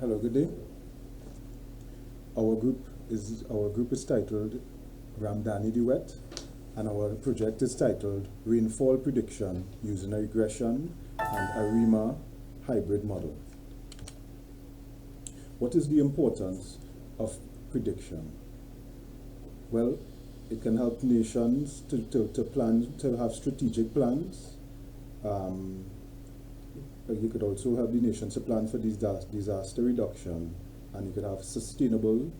Hello, good day. Our group is titled Ramdhanie'D'Wet, and our project is titled Rainfall Prediction using a regression and a REMA hybrid model. What is the importance of prediction? Well, it can help nations to plan, to have strategic plans. You could also help the nations to plan for disaster reduction, and you could have sustainable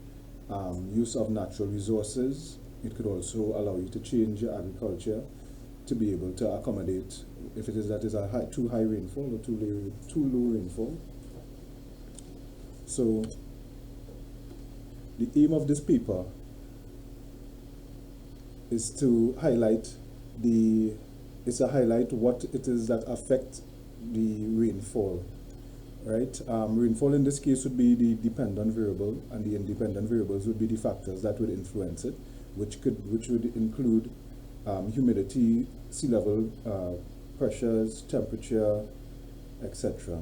use of natural resources. It could also allow you to change your agriculture to be able to accommodate if it is that is too high rainfall or too low rainfall. So the aim of this paper is to highlight what it is that affect the rainfall, right? Rainfall in this case would be the dependent variable, and the independent variables would be the factors that would influence it, which would include humidity, sea level pressures, temperature, etc.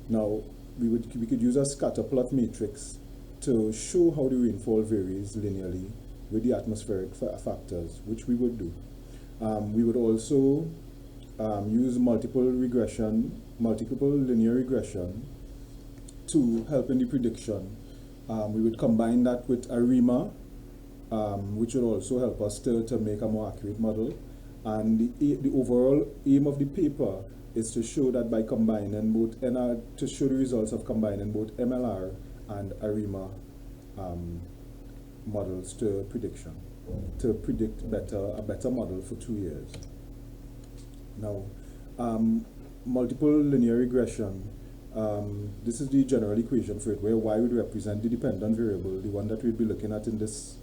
Now we could use a scatter plot matrix to show how the rainfall varies linearly with the atmospheric factors, which we would do. We would also use multiple linear regression to help in the prediction. We would combine that with a REMA, which would also help us to make a more accurate model. And the overall aim of the paper is to show that by combining both to show the results of combining both MLR and a REMA models to predict a better model for 2 years. Now, multiple linear regression, this is the general equation for it, where y would represent the dependent variable. The one that we'll be looking at in this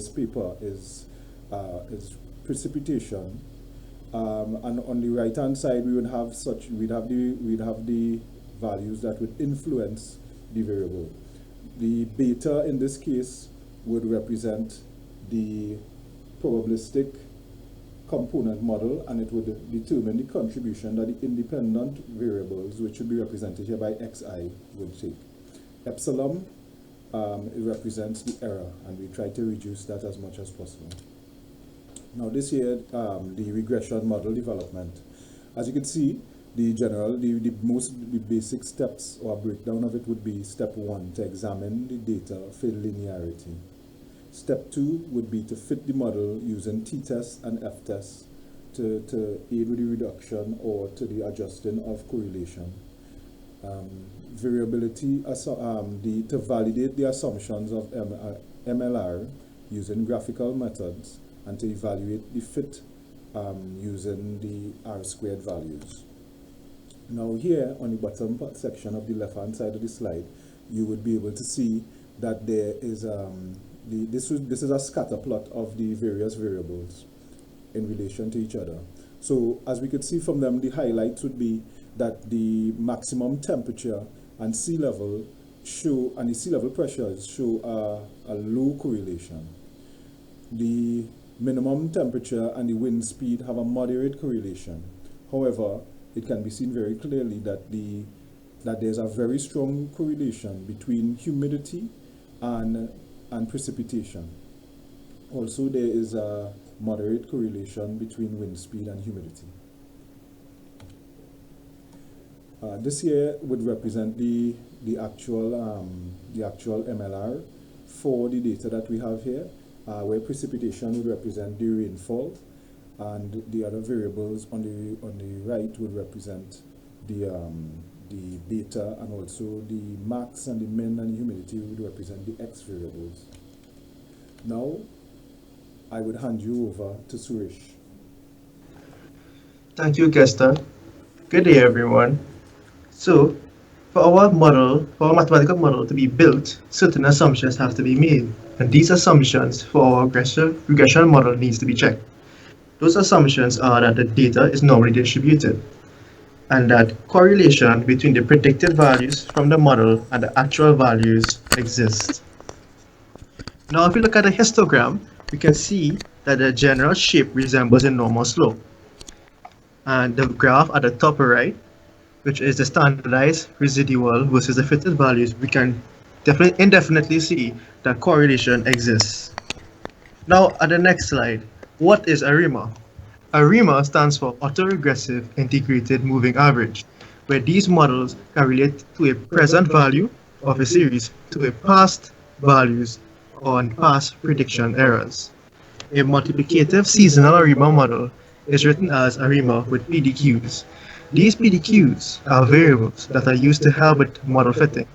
paper is precipitation, and on the right hand side we'd have the values that would influence the variable. The beta in this case would represent the probabilistic component model, and it would determine the contribution that the independent variables, which should be represented here by xi, would take. Epsilon, it represents the error, and we try to reduce that as much as possible. Now this here, the regression model development. As you can see, the basic steps or breakdown of it would be step 1, to examine the data for linearity. Step 2 would be to fit the model using t-test and f-test to aid with the reduction or to the adjusting of correlation. Variability, to validate the assumptions of MLR using graphical methods, and to evaluate the fit using the R-squared values. Now here on the bottom section of the left-hand side of the slide, you would be able to see that there is this is a scatter plot of the various variables in relation to each other. So as we could see from them, the highlights would be that the maximum temperature and sea level pressures show a low correlation. The minimum temperature and the wind speed have a moderate correlation. However, it can be seen very clearly that there's a very strong correlation between humidity and precipitation. Also, there is a moderate correlation between wind speed and humidity. This here would represent the actual MLR for the data that we have here, where precipitation would represent the rainfall, and the other variables on the right would represent the beta, and also the max and the min and the humidity would represent the x variables. Now I would hand you over to Suresh. Thank you, Kester. Good day, everyone. So, for our mathematical model to be built, certain assumptions have to be made, and these assumptions for our regression model needs to be checked. Those assumptions are that the data is normally distributed, and that correlation between the predicted values from the model and the actual values exist. Now, if we look at the histogram, we can see that the general shape resembles a normal slope. And the graph at the top right which is the standardized residual versus the fitted values, we can definitely indefinitely see that correlation exists. Now, at the next slide, what is ARIMA? ARIMA stands for Autoregressive Integrated Moving Average, where these models can relate to a present value of a series to a past values on past prediction errors. A multiplicative seasonal ARIMA model is written as ARIMA with PDQs. These PDQs are variables that are used to help with model fitting.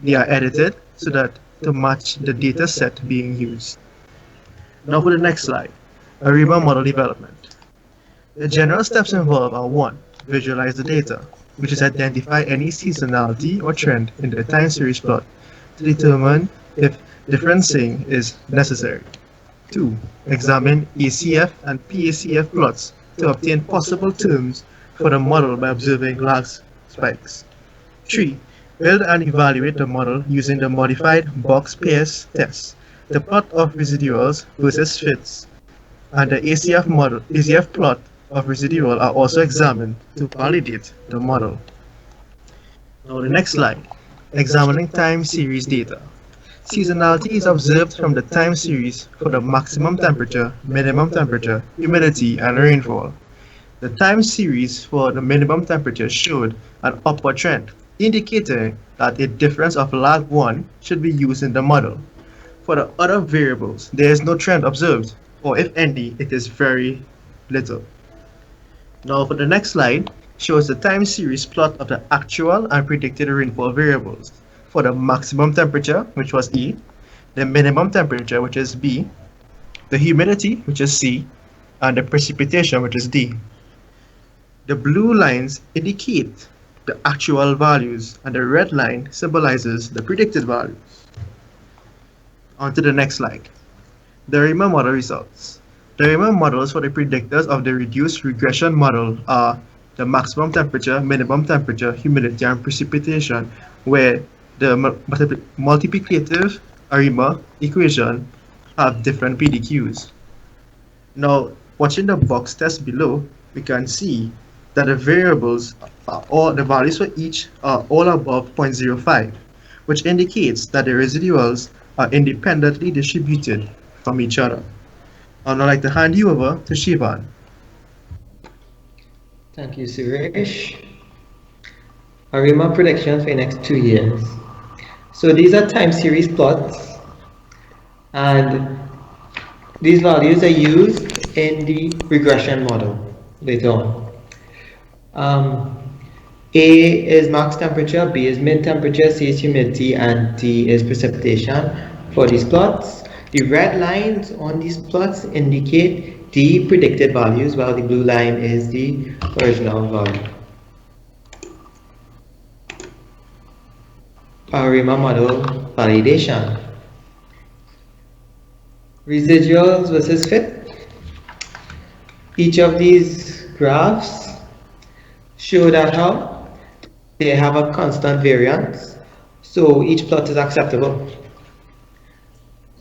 They are edited so that to match the data set being used. Now for the next slide, ARIMA model development. The general steps involved are 1. Visualize the data, which is identify any seasonality or trend in the time series plot to determine if differencing is necessary. 2. Examine ACF and PACF plots to obtain possible terms for the model by observing lag spikes. 3. Build and evaluate the model using the modified box pairs test, the plot of residuals versus fits, and the ACF plot of residual are also examined to validate the model. Now the next slide, examining time series data. Seasonality is observed from the time series for the maximum temperature, minimum temperature, humidity, and rainfall. The time series for the minimum temperature showed an upward trend, indicating that a difference of lag 1 should be used in the model. For the other variables, there is no trend observed, or if any, it is very little. Now for the next slide, shows the time series plot of the actual and predicted rainfall variables for the maximum temperature, which was E, the minimum temperature, which is B, the humidity, which is C, and the precipitation, which is D. The blue lines indicate the actual values, and the red line symbolizes the predicted values. On to the next slide. The ARIMA model results. The ARIMA models for the predictors of the reduced regression model are the maximum temperature, minimum temperature, humidity, and precipitation, where the multiplicative ARIMA equation have different PDQs. Now, watching the box test below, we can see that the variables are all the values for each are all above 0.05, which indicates that the residuals are independently distributed from each other. I'd like to hand you over to Shivan. Thank you, Suresh. ARIMA predictions for the next 2 years. So these are time series plots, and these values are used in the regression model later on. A is max temperature, B is mid temperature, C is humidity, and D is precipitation for these plots. The red lines on these plots indicate the predicted values, while the blue line is the original value. ARIMA model validation. Residuals versus fit. Each of these graphs show that how they have a constant variance, so each plot is acceptable.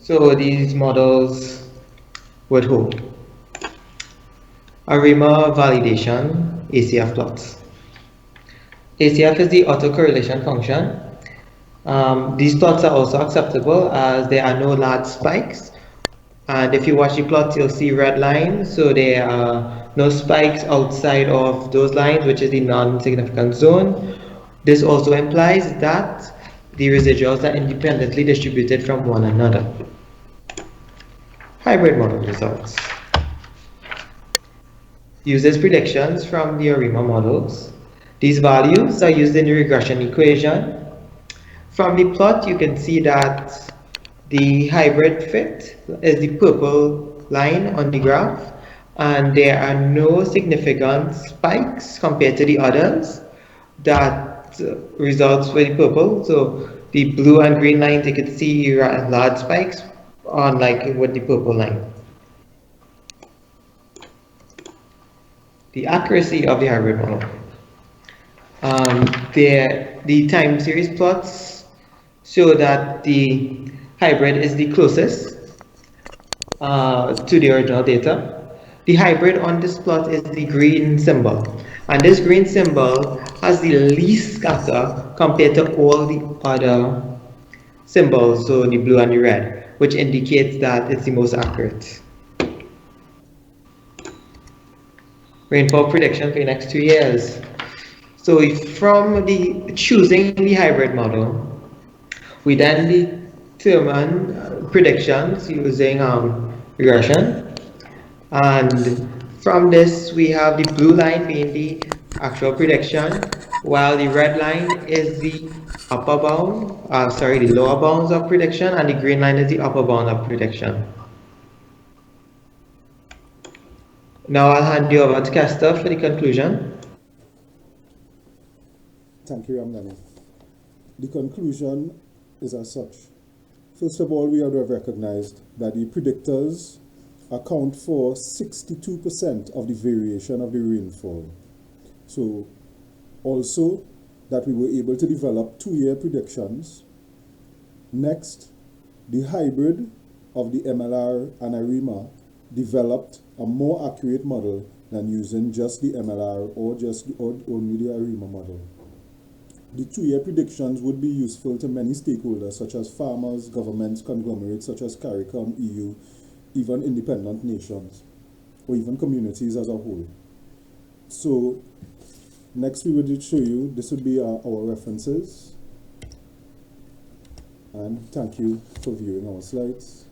So these models would hold. ARIMA validation, ACF plots. ACF is the autocorrelation function. These plots are also acceptable as there are no large spikes, and if you watch the plot you'll see red lines, so there are no spikes outside of those lines, which is the non-significant zone. This also implies that the residuals are independently distributed from one another. Hybrid model results. Uses predictions from the ARIMA models. These values are used in the regression equation. From the plot you can see that the hybrid fit is the purple line on the graph, and there are no significant spikes compared to the others. That results for the purple. So the blue and green lines you can see large spikes, unlike with the purple line. The accuracy of the hybrid model. The time series plots show that the hybrid is the closest to the original data. The hybrid on this plot is the green symbol, and this green symbol has the least scatter compared to all the other symbols, so the blue and the red, which indicates that it's the most accurate. Rainfall prediction for the next 2 years. So from choosing the hybrid model, we then determine predictions using regression. And from this, we have the blue line being the actual prediction, while the red line is the the lower bounds of prediction, and the green line is the upper bound of prediction. Now I'll hand you over to Castor for the conclusion. Thank you, Ramdhani. The conclusion is as such. First of all, we have to have recognized that the predictors account for 62% of the variation of the rainfall. So also that we were able to develop 2-year predictions. Next, the hybrid of the MLR and ARIMA developed a more accurate model than using just the MLR or only the ARIMA model. The 2-year predictions would be useful to many stakeholders such as farmers, governments, conglomerates such as CARICOM, EU, even independent nations, or even communities as a whole. So next we would show you, this would be our references. And thank you for viewing our slides.